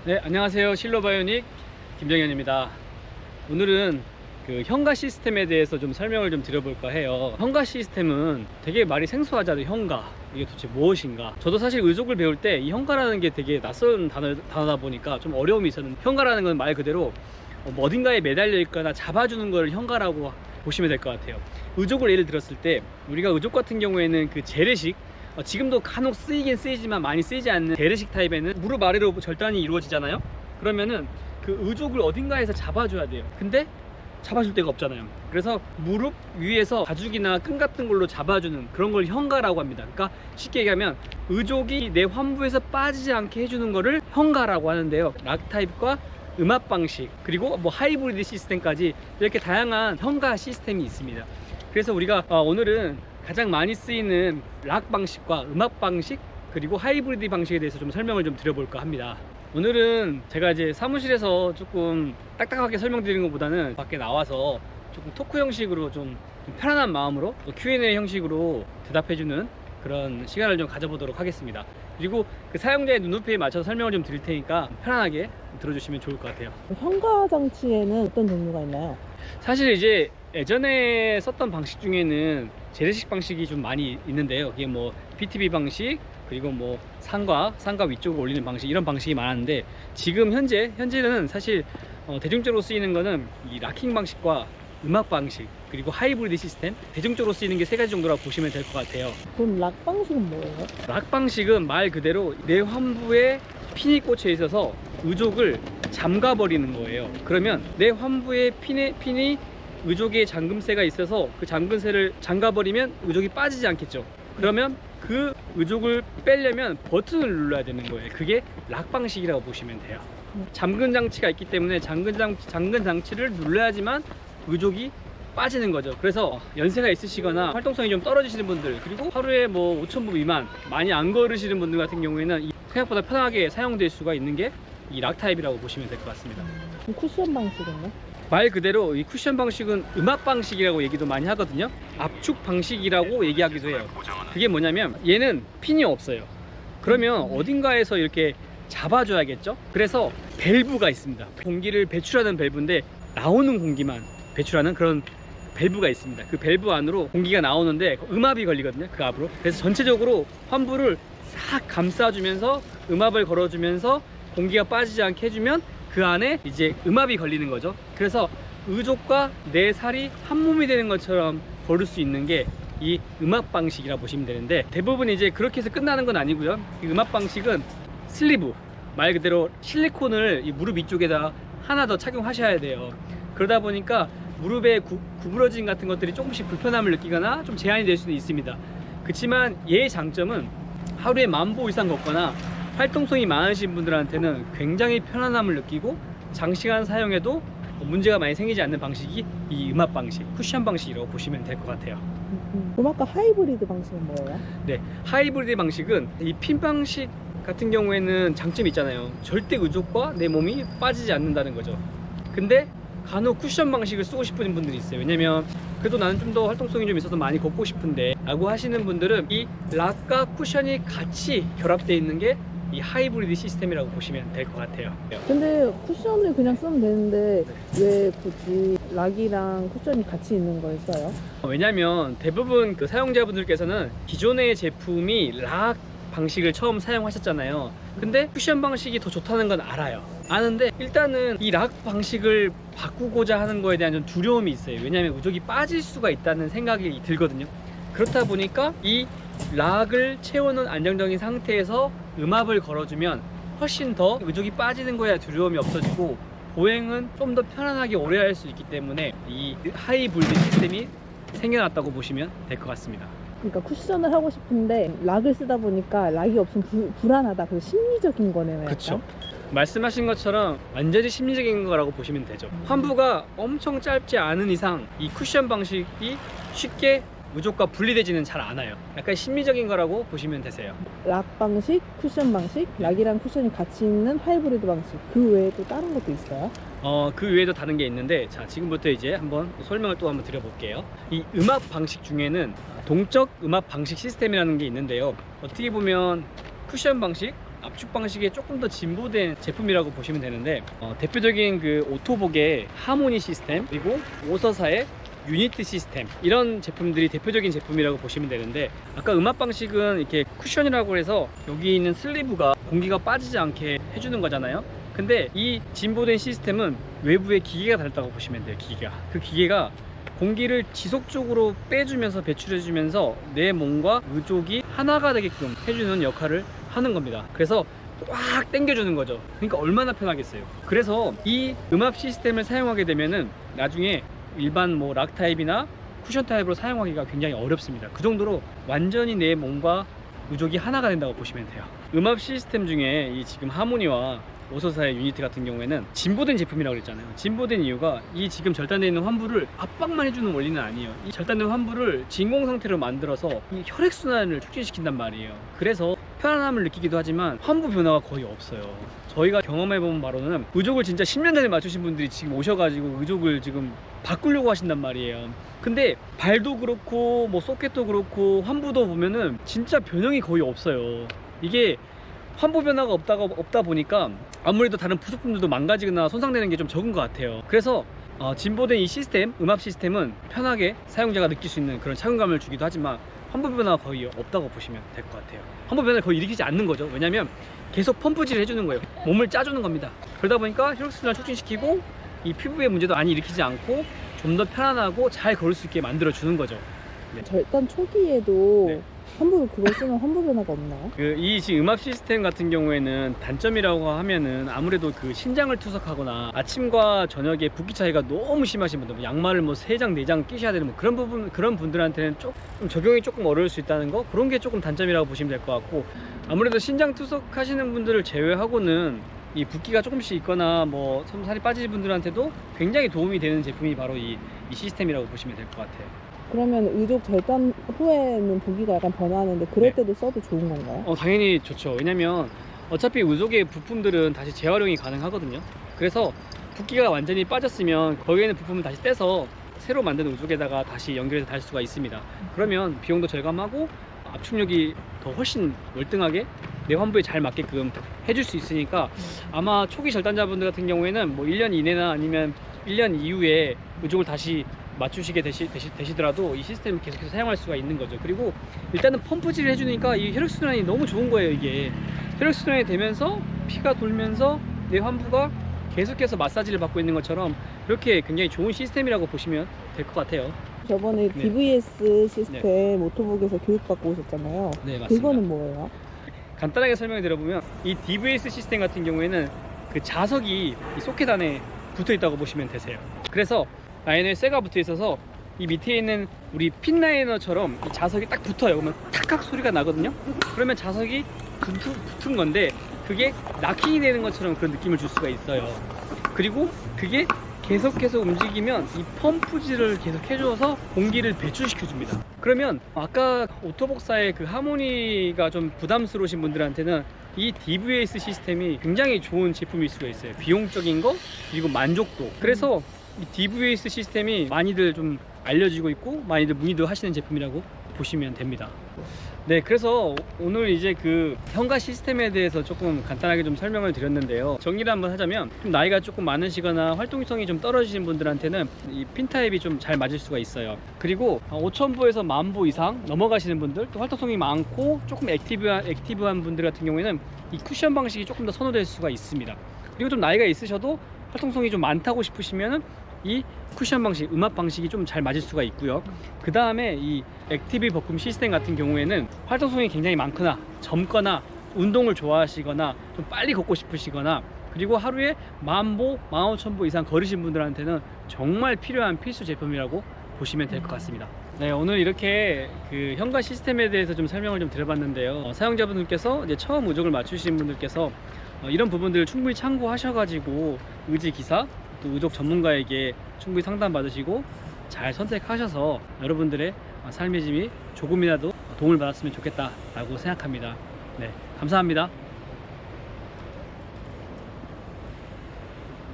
네, 안녕하세요. 실로바이오닉 김정현입니다. 오늘은 그 현가 시스템에 대해서 좀 설명을 좀 드려볼까 해요. 현가 시스템은 되게 말이 생소하잖아요. 현가, 이게 도대체 무엇인가. 저도 사실 의족을 배울 때 이 현가라는 게 되게 낯선 단어다 보니까 좀 어려움이 있었는데, 현가라는 건 말 그대로 뭐 어딘가에 매달려 있거나 잡아주는 걸 현가라고 보시면 될 것 같아요. 의족을 예를 들었을 때, 우리가 의족 같은 경우에는 그 재래식, 지금도 간혹 쓰이긴 쓰이지만 많이 쓰이지 않는 재래식 타입에는 무릎 아래로 절단이 이루어지잖아요. 그러면은 그 의족을 어딘가에서 잡아줘야 돼요. 근데 잡아줄 데가 없잖아요. 그래서 무릎 위에서 가죽이나 끈 같은 걸로 잡아주는 그런 걸 현가라고 합니다. 그러니까 쉽게 얘기하면 의족이 내 환부에서 빠지지 않게 해주는 거를 현가라고 하는데요. 락 타입과 음압 방식, 그리고 뭐 하이브리드 시스템까지 이렇게 다양한 현가 시스템이 있습니다. 그래서 우리가 오늘은 가장 많이 쓰이는 락 방식과 음압 방식, 그리고 하이브리드 방식에 대해서 좀 설명을 좀 드려볼까 합니다. 오늘은 제가 이제 사무실에서 조금 딱딱하게 설명드리는 것보다는 밖에 나와서 조금 토크 형식으로 좀 편안한 마음으로 Q&A 형식으로 대답해주는 그런 시간을 좀 가져보도록 하겠습니다. 그리고 그 사용자의 눈높이에 맞춰서 설명을 좀 드릴 테니까 편안하게 들어주시면 좋을 것 같아요. 현가 장치에는 어떤 종류가 있나요? 사실 이제 예전에 썼던 방식 중에는 재래식 방식이 좀 많이 있는데요. 이게 뭐 PTB 방식, 그리고 뭐 상가 위쪽으로 올리는 방식, 이런 방식이 많았는데, 지금 현재는 사실 대중적으로 쓰이는 거는 이 락킹 방식과 음압 방식, 그리고 하이브리드 시스템, 대중적으로 쓰이는 게 세 가지 정도라고 보시면 될 것 같아요. 그럼 락 방식은 뭐예요? 락 방식은 말 그대로 내 환부에 핀이 꽂혀 있어서 의족을 잠가 버리는 거예요. 그러면 내 환부에 핀이 의족에 잠금쇠가 있어서 그 잠금쇠를 잠가 버리면 의족이 빠지지 않겠죠. 그러면 그 의족을 빼려면 버튼을 눌러야 되는 거예요. 그게 락 방식이라고 보시면 돼요. 잠근 장치가 있기 때문에 잠근 장치를 눌러야지만 의족이 빠지는 거죠. 그래서 연세가 있으시거나 활동성이 좀 떨어지시는 분들, 그리고 하루에 뭐 5,000보 미만 많이 안 걸으시는 분들 같은 경우에는 생각보다 편하게 사용될 수가 있는 게 이 락 타입이라고 보시면 될 것 같습니다. 쿠션 방식은요? 말 그대로 이 쿠션 방식은 음압 방식이라고 얘기도 많이 하거든요. 압축 방식이라고 얘기하기도 해요. 그게 뭐냐면 얘는 핀이 없어요. 그러면 어딘가에서 이렇게 잡아줘야겠죠. 그래서 밸브가 있습니다. 공기를 배출하는 밸브인데, 나오는 공기만 배출하는 그런 밸브가 있습니다. 그 밸브 안으로 공기가 나오는데 음압이 걸리거든요, 그 앞으로. 그래서 전체적으로 환부를 싹 감싸주면서 음압을 걸어주면서 공기가 빠지지 않게 해주면 그 안에 이제 음압이 걸리는 거죠. 그래서 의족과 내 살이 한 몸이 되는 것처럼 걸을 수 있는 게 이 음압 방식이라고 보시면 되는데, 대부분 이제 그렇게 해서 끝나는 건 아니고요. 이 음압 방식은 슬리브, 말 그대로 실리콘을 이 무릎 위쪽에다 하나 더 착용하셔야 돼요. 그러다 보니까 무릎의 구부러짐 같은 것들이 조금씩 불편함을 느끼거나 좀 제한이 될 수는 있습니다. 그렇지만 얘의 장점은 하루에 10,000보 이상 걷거나 활동성이 많으신 분들한테는 굉장히 편안함을 느끼고 장시간 사용해도 문제가 많이 생기지 않는 방식이 이 음압 방식, 쿠션 방식이라고 보시면 될 것 같아요. 그럼 아까 하이브리드 방식은 뭐예요? 네, 하이브리드 방식은 이 핀 방식 같은 경우에는 장점이 있잖아요. 절대 의족과 내 몸이 빠지지 않는다는 거죠. 근데 간혹 쿠션 방식을 쓰고 싶은 분들이 있어요. 왜냐면 그래도 나는 좀 더 활동성이 좀 있어서 많이 걷고 싶은데 라고 하시는 분들은 이 락과 쿠션이 같이 결합되어 있는 게 이 하이브리드 시스템이라고 보시면 될 것 같아요. 근데 쿠션을 그냥 쓰면 되는데 왜 굳이 락이랑 쿠션이 같이 있는 걸 써요? 왜냐면 대부분 그 사용자분들께서는 기존의 제품이 락 방식을 처음 사용하셨잖아요. 근데 쿠션 방식이 더 좋다는 건 알아요. 아는데 일단은 이 락 방식을 바꾸고자 하는 거에 대한 좀 두려움이 있어요. 왜냐면 의족이 빠질 수가 있다는 생각이 들거든요. 그렇다 보니까 이 락을 채워놓은 안정적인 상태에서 음압을 걸어주면 훨씬 더 의족이 빠지는 거에 두려움이 없어지고 보행은 좀 더 편안하게 오래 할 수 있기 때문에 이 하이브리드 시스템이 생겨났다고 보시면 될 것 같습니다. 그러니까 쿠션을 하고 싶은데 락을 쓰다 보니까 락이 없으면 불안하다. 그 심리적인 거네요. 그렇죠. 말씀하신 것처럼 완전히 심리적인 거라고 보시면 되죠. 환부가 엄청 짧지 않은 이상 이 쿠션 방식이 쉽게 의족과 분리되지는 잘 않아요. 약간 심리적인 거라고 보시면 되세요. 락 방식, 쿠션 방식, 락이랑 쿠션이 같이 있는 하이브리드 방식, 그 외에 또 다른 것도 있어요? 그 외에도 다른 게 있는데, 자, 지금부터 이제 한번 설명을 또 한번 드려볼게요. 이 음압 방식 중에는 동적 음압 방식 시스템이라는 게 있는데요. 어떻게 보면 쿠션 방식, 압축 방식에 조금 더 진보된 제품이라고 보시면 되는데 대표적인 그 오토복의 하모니 시스템 그리고 오서사의 유니티 시스템 이런 제품들이 대표적인 제품이라고 보시면 되는데 아까 음압 방식은 이렇게 쿠션이라고 해서 여기 있는 슬리브가 공기가 빠지지 않게 해주는 거잖아요. 근데 이 진보된 시스템은 외부에 기계가 달렸다고 보시면 돼요. 그 기계가 공기를 지속적으로 빼주면서 배출해주면서 내 몸과 의족이 하나가 되게끔 해주는 역할을 하는 겁니다. 그래서 꽉 당겨주는 거죠. 그러니까 얼마나 편하겠어요. 그래서 이 음압 시스템을 사용하게 되면은 나중에 일반 뭐 락 타입이나 쿠션 타입으로 사용하기가 굉장히 어렵습니다. 그 정도로 완전히 내 몸과 의족이 하나가 된다고 보시면 돼요. 음압 시스템 중에 이 지금 하모니와 오서사의 유니티 같은 경우에는 진보된 제품이라고 그랬잖아요. 진보된 이유가 이 지금 절단되어 있는 환부를 압박만 해주는 원리는 아니에요. 이 절단된 환부를 진공 상태로 만들어서 이 혈액순환을 촉진시킨단 말이에요. 그래서 편안함을 느끼기도 하지만 환부 변화가 거의 없어요. 저희가 경험해본 바로는 의족을 진짜 10년 전에 맞추신 분들이 지금 오셔가지고 의족을 지금 바꾸려고 하신단 말이에요. 근데 발도 그렇고 뭐 소켓도 그렇고 환부도 보면은 진짜 변형이 거의 없어요. 이게 환부 변화가 없다 보니까 아무래도 다른 부속품들도 망가지거나 손상되는 게 좀 적은 것 같아요. 그래서 진보된 이 시스템, 음압 시스템은 편하게 사용자가 느낄 수 있는 그런 착용감을 주기도 하지만 환부 변화가 거의 없다고 보시면 될 것 같아요. 환부 변화를 거의 일으키지 않는 거죠. 왜냐면 계속 펌프질을 해주는 거예요. 몸을 짜주는 겁니다. 그러다 보니까 혈액순환을 촉진시키고 이 피부에 문제도 많이 일으키지 않고 좀 더 편안하고 잘 걸을 수 있게 만들어 주는 거죠. 네. 절단 초기에도 네. 그걸 쓰면 환부 변화가 없나요? 이 지금 음압 시스템 같은 경우에는 단점이라고 하면은 아무래도 그 신장을 투석하거나 아침과 저녁에 붓기 차이가 너무 심하신 분들, 뭐 양말을 뭐 3장, 4장 끼셔야 되는 뭐 그런 분들한테는 조금 적용이 조금 어려울 수 있다는 거, 그런 게 조금 단점이라고 보시면 될 것 같고, 아무래도 신장 투석하시는 분들을 제외하고는 이 붓기가 조금씩 있거나 뭐 살이 빠지신 분들한테도 굉장히 도움이 되는 제품이 바로 이 시스템이라고 보시면 될 것 같아요. 그러면 의족 절단 후에는 보기가 약간 변하는데 그럴 네. 때도 써도 좋은 건가요? 당연히 좋죠. 왜냐면 어차피 의족의 부품들은 다시 재활용이 가능하거든요. 그래서 붓기가 완전히 빠졌으면 거기에 있는 부품을 다시 떼서 새로 만든 의족에다가 다시 연결해서 달 수가 있습니다. 그러면 비용도 절감하고 압축력이 더 훨씬 월등하게 내 환부에 잘 맞게끔 해줄 수 있으니까 아마 초기 절단자분들 같은 경우에는 뭐 1년 이내나 아니면 1년 이후에 의족을 다시 맞추시게 되시더라도 이 시스템을 계속해서 사용할 수가 있는 거죠. 그리고 일단은 펌프질을 해주니까 이 혈액순환이 너무 좋은 거예요. 이게 혈액순환이 되면서 피가 돌면서 내 환부가 계속해서 마사지를 받고 있는 것처럼 이렇게 굉장히 좋은 시스템이라고 보시면 될 것 같아요. 저번에 네. DVS 시스템 오토복에서 교육받고 오셨잖아요. 네, 맞습니다. 그거는 뭐예요? 간단하게 설명을 드려보면 이 DVS 시스템 같은 경우에는 그 자석이 이 소켓 안에 붙어 있다고 보시면 되세요. 그래서 라이너에 쇠가 붙어 있어서 이 밑에 있는 우리 핀 라이너처럼 이 자석이 딱 붙어요. 그러면 탁탁 소리가 나거든요. 그러면 자석이 붙은 건데 그게 락킹이 되는 것처럼 그런 느낌을 줄 수가 있어요. 그리고 그게 계속해서 움직이면 이 펌프질을 계속 해줘서 공기를 배출시켜 줍니다. 그러면 아까 오토복사의 그 하모니가 좀 부담스러우신 분들한테는 이 DVS 시스템이 굉장히 좋은 제품일 수가 있어요. 비용적인 거 그리고 만족도. 그래서 이 DVS 시스템이 많이들 좀 알려지고 있고 많이들 문의도 하시는 제품이라고 보시면 됩니다. 네, 그래서 오늘 이제 그 현가 시스템에 대해서 조금 간단하게 좀 설명을 드렸는데요. 정리를 한번 하자면 좀 나이가 조금 많으시거나 활동성이 좀 떨어지신 분들한테는 이 핀 타입이 좀 잘 맞을 수가 있어요. 그리고 5,000보에서 10,000보 이상 넘어가시는 분들, 또 활동성이 많고 조금 액티브한 분들 같은 경우에는 이 쿠션 방식이 조금 더 선호될 수가 있습니다. 그리고 좀 나이가 있으셔도 활동성이 좀 많다고 싶으시면은 이 쿠션 방식, 음압 방식이 좀 잘 맞을 수가 있고요. 그 다음에 이 액티브 버큼 시스템 같은 경우에는 활동성이 굉장히 많거나 젊거나 운동을 좋아하시거나 좀 빨리 걷고 싶으시거나 그리고 하루에 10,000보, 15,000보 이상 걸으신 분들한테는 정말 필요한 필수 제품이라고 보시면 될 것 같습니다. 네, 오늘 이렇게 그 현가 시스템에 대해서 좀 설명을 좀 드려봤는데요. 사용자분들께서 이제 처음 의족을 맞추신 분들께서 이런 부분들을 충분히 참고하셔가지고 의지기사 또 의족 전문가에게 충분히 상담 받으시고 잘 선택하셔서 여러분들의 삶의 질이 조금이라도 도움을 받았으면 좋겠다라고 생각합니다. 네, 감사합니다.